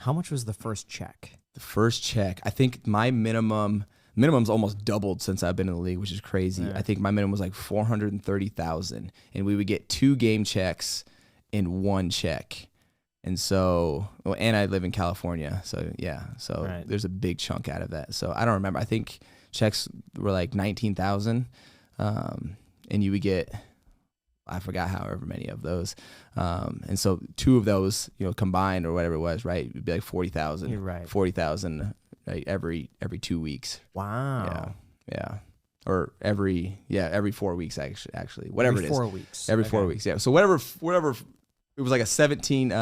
How much was the first check? The first check, I think my minimum's almost doubled since I've been in the league, which is crazy. Yeah. I think my minimum was like 430,000, and we would get 2 game checks in 1 check. And so, and I live in California, so yeah, so Right. there's a big chunk out of that. So I don't remember. I think checks were like 19,000, and you would get, I forgot however many of those, and so 2 of those, combined or whatever it was, right, it'd be like 40,000. You're right. 40,000, right, every 2 weeks. Wow. Yeah, or every 4 weeks actually, whatever Every it is. 4 weeks. Every 4 weeks, yeah. So whatever. It was like a 17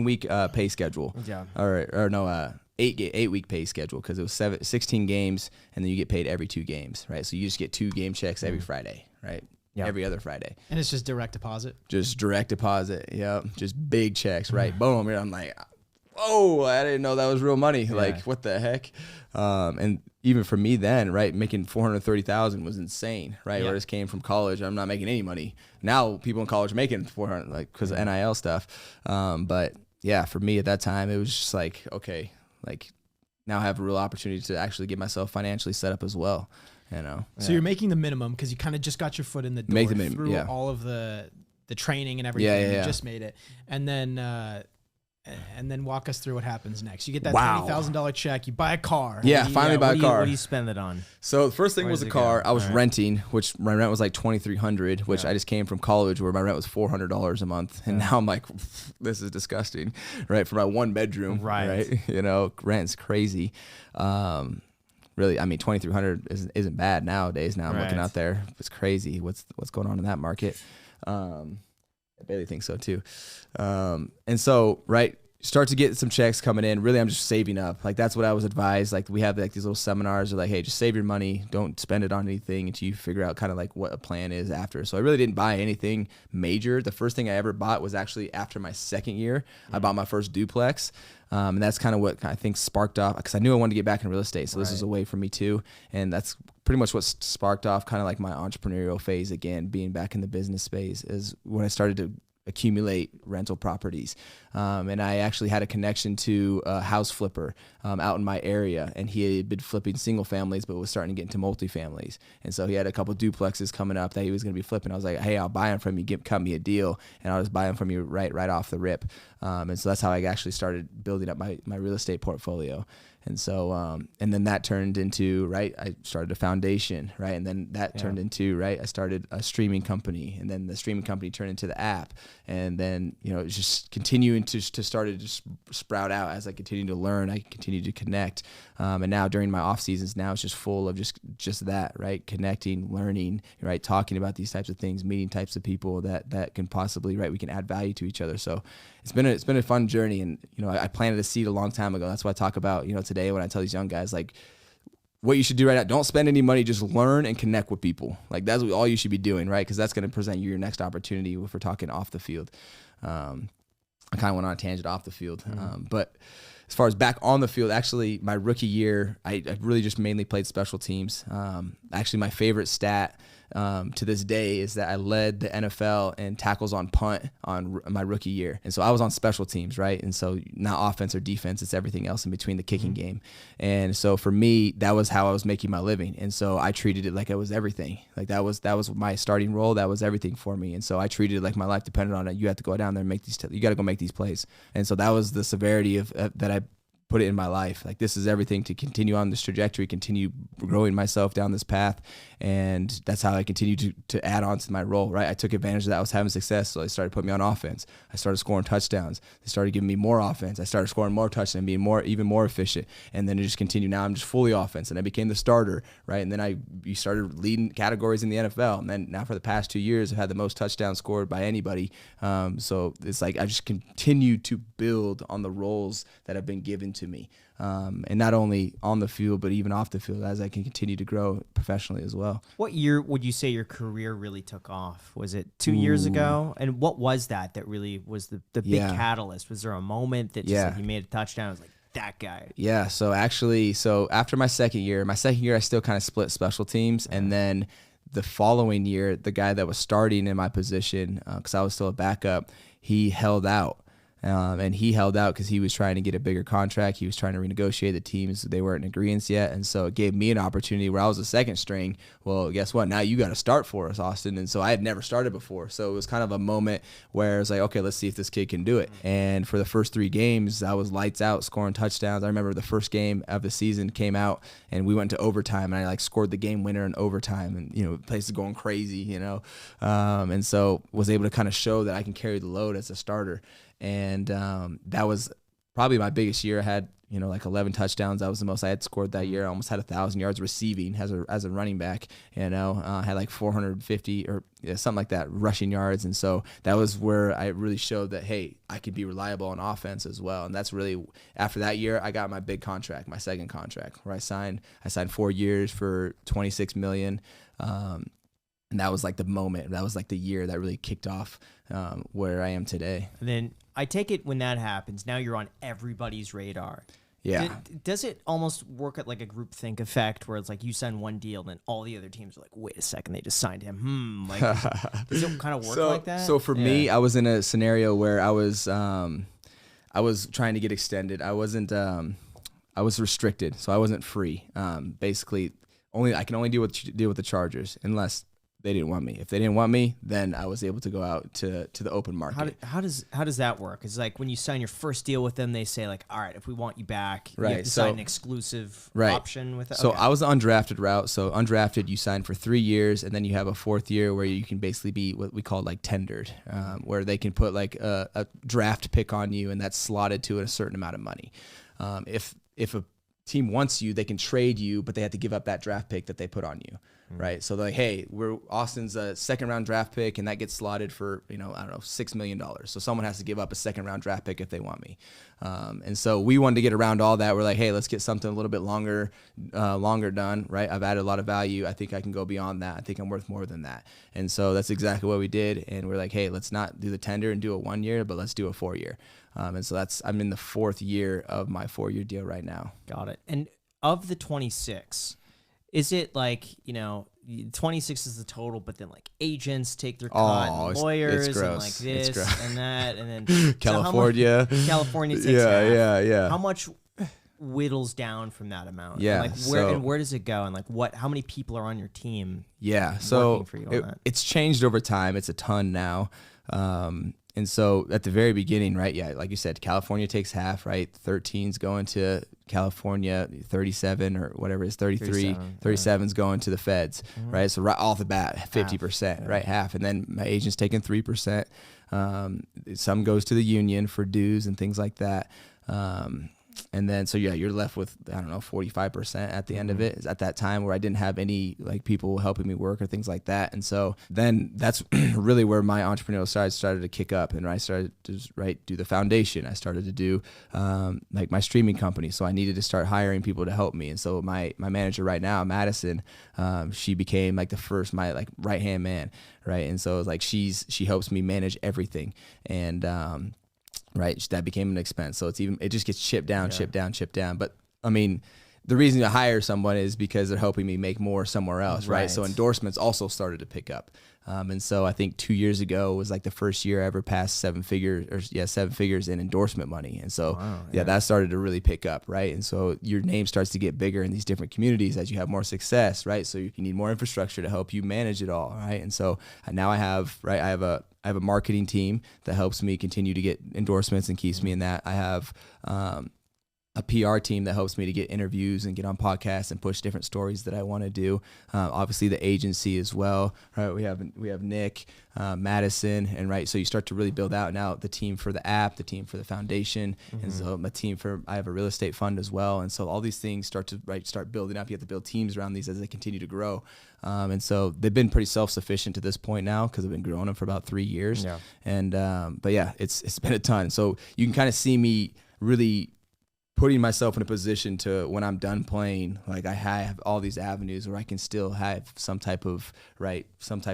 week pay schedule. Yeah. Or no, 8 week pay schedule, because it was 16 games, and then you get paid every 2 games, right? So you just get 2 game checks every Friday, right? Yep. Every other Friday. And it's just direct deposit. Just direct deposit, yeah. Just big checks, right? Boom. I'm like, whoa, I didn't know that was real money. Yeah. Like, what the heck? And even for me then, right, making 430,000 was insane, right? Yeah. Where I just came from college, I'm not making any money. Now people in college are making 400, like, because of NIL stuff. But yeah, for me at that time, it was just like, okay, like, now I have a real opportunity to actually get myself financially set up as well, So you're making the minimum because you kind of just got your foot in the door Make the minimum, through yeah. all of the training and everything. Yeah. You just made it. And then walk us through what happens next. You get that Wow. $20,000 check. You buy a car. Yeah, finally buy a car. What do you spend it on? So the first thing Where was does a it car. go? I was All right. renting, which my rent was like $2,300, which Yeah. I just came from college where my rent was $400 a month, and now I'm like, this is disgusting, right? For my 1 bedroom, Right. Rent's crazy. Really, I mean, $2,300 isn't bad nowadays. Now I'm looking Right. out there, it's crazy. What's going on in that market? I barely think so too. And so, right. Start to get some checks coming in. Really, I'm just saving up. Like, that's what I was advised. Like, we have like these little seminars. They're like, hey, just save your money. Don't spend it on anything until you figure out kind of like what a plan is after. So I really didn't buy anything major. The first thing I ever bought was actually after my second year. I bought my first duplex. And that's kind of what I think sparked off, because I knew I wanted to get back in real estate. So this was a way for me too. And that's pretty much what sparked off kind of like my entrepreneurial phase again, being back in the business space, is when I started to accumulate rental properties. And I actually had a connection to a house flipper out in my area, and he had been flipping single families but was starting to get into multifamilies. And so he had a couple duplexes coming up that he was going to be flipping. I was like, hey, I'll buy them from you, cut me a deal, and I'll just buy them from you right off the rip. And so that's how I actually started building up my real estate portfolio. And so, and then that turned into, right, I started a foundation, right? And then that turned into, right, I started a streaming company, and then the streaming company turned into the app. And then, it's just continuing to start to just sprout out as I continue to learn, I continue to connect. And now during my off seasons, now it's just full of just that, right? Connecting, learning, right? Talking about these types of things, meeting types of people that can possibly, right, we can add value to each other. So it's been a fun journey. And, I planted a seed a long time ago. That's what I talk about, today when I tell these young guys, like, what you should do right now, don't spend any money, just learn and connect with people. Like, that's all you should be doing, right? Because that's going to present you your next opportunity if we're talking off the field. I kind of went on a tangent off the field. But as far as back on the field, actually, my rookie year, I really just mainly played special teams. Actually, my favorite stat to this day is that I led the NFL in tackles on punt on my rookie year. And so I was on special teams, right? And so not offense or defense, it's everything else in between the kicking game. And so for me, that was how I was making my living. And so I treated it like it was everything. Like that was my starting role. That was everything for me. And so I treated it like my life depended on it. You have to go down there and make these, you got to go make these plays. And so that was the severity of that I put it in my life. Like, this is everything to continue on this trajectory, continue growing myself down this path. And that's how I continue to add on to my role, right? I took advantage of that. I was having success, so they started putting me on offense. I started scoring touchdowns. They started giving me more offense. I started scoring more touchdowns, being even more efficient. And then it just continued. Now I'm just fully offense, and I became the starter, right? And then you started leading categories in the NFL. And then now for the past 2 years, I've had the most touchdowns scored by anybody. So it's like I just continue to build on the roles that have been given to me. And not only on the field, but even off the field, as I can continue to grow professionally as well. What year would you say your career really took off? Was it 2 years ago? And what was that really was the big catalyst? Was there a moment that just like you made a touchdown? I was like, that guy. Yeah. So after my second year, I still kind of split special teams. And then the following year, the guy that was starting in my position, because I was still a backup, he held out. And he held out because he was trying to get a bigger contract. He was trying to renegotiate the teams. They weren't in agreement yet. And so it gave me an opportunity where I was a second string. Well, guess what? Now you got to start for us, Austin. And so I had never started before. So it was kind of a moment where it's like, okay, let's see if this kid can do it. And for the first 3 games, I was lights out, scoring touchdowns. I remember the first game of the season came out and we went to overtime, and I scored the game winner in overtime, and the place is going crazy, and so was able to kind of show that I can carry the load as a starter. And that was probably my biggest year. I had, 11 touchdowns. That was the most I had scored that year. I almost had 1,000 yards receiving as a running back. I had 450 or something like that rushing yards. And so that was where I really showed that, hey, I could be reliable on offense as well. And that's really, after that year, I got my big contract, my second contract, where I signed 4 years for $26 million. And that was the moment. That was the year that really kicked off where I am today. And then I take it when that happens, now you're on everybody's radar. Yeah. Does it almost work at a groupthink effect where it's you sign one deal, then all the other teams are wait a second, they just signed him. Does it kind of work like that? So for me, I was in a scenario where I was trying to get extended. I was restricted, so I wasn't free. Basically, I can only deal with the Chargers unless they didn't want me. If they didn't want me, then I was able to go out to the open market. How does that work? It's when you sign your first deal with them, they say all right, if we want you back, you have to sign an exclusive option with it. So I was the undrafted route. So undrafted, you sign for 3 years, and then you have a 4th year where you can basically be what we call tendered, where they can put a draft pick on you, and that's slotted to a certain amount of money. If a team wants you, they can trade you, but they have to give up that draft pick that they put on you. Right. So they're hey, Austin's a 2nd round draft pick, and that gets slotted for, I don't know, $6 million. So someone has to give up a 2nd round draft pick if they want me. And so we wanted to get around all that. We're hey, let's get something a little bit longer done. Right. I've added a lot of value. I think I can go beyond that. I think I'm worth more than that. And so that's exactly what we did. And we're hey, let's not do the tender and do a 1 year, but let's do a 4 year. And so I'm in the 4th year of my 4-year deal right now. Got it. And of the 26, is it 26 is the total, but then agents take their cut, and lawyers, it's gross. And this and that, and then California takes half. Yeah. How much whittles down from that amount? Yeah. And where does it go? And how many people are on your team? Yeah. So for you on that? It's changed over time. It's a ton now. And so at the very beginning, right, yeah, like you said, California takes half, right? 13's going to California, 37 or whatever it is, 33, 37's going to the feds, right? So right off the bat, 50%, right, half. And then my agent's taking 3%. Some goes to the union for dues and things like that. And then, so yeah, you're left with, 45% at the end of it. At that time where I didn't have any people helping me work or things like that. And so then that's really where my entrepreneurial side started to kick up, and I started to do the foundation. I started to do my streaming company. So I needed to start hiring people to help me. And so my manager right now, Madison, she became the first, my right-hand man. Right. And so it's she helps me manage everything. And, right, that became an expense. So it just gets chipped down. But I mean, the reason to hire someone is because they're helping me make more somewhere else, right? So endorsements also started to pick up. And so I think 2 years ago was the first year I ever passed 7 figures in endorsement money. And so, that started to really pick up, right? And so your name starts to get bigger in these different communities as you have more success, right? So you need more infrastructure to help you manage it all, right? And so now I have a marketing team that helps me continue to get endorsements and keeps me in that. I have a PR team that helps me to get interviews and get on podcasts and push different stories that I want to do. Obviously the agency as well, right? We have Nick, Madison, and right. So you start to really build out now the team for the app, the team for the foundation. And so I have a real estate fund as well. And so all these things start building up. You have to build teams around these as they continue to grow. And so they've been pretty self-sufficient to this point now because I've been growing them for about 3 years. Yeah. And, but yeah, it's been a ton. So you can kind of see me really putting myself in a position to, when I'm done playing, I have all these avenues where I can still have some type of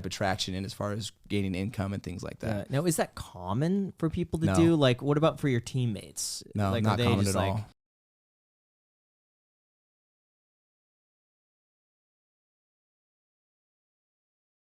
traction in as far as gaining income and things like that. Now, is that common for people to do? What about for your teammates? No, not common at all.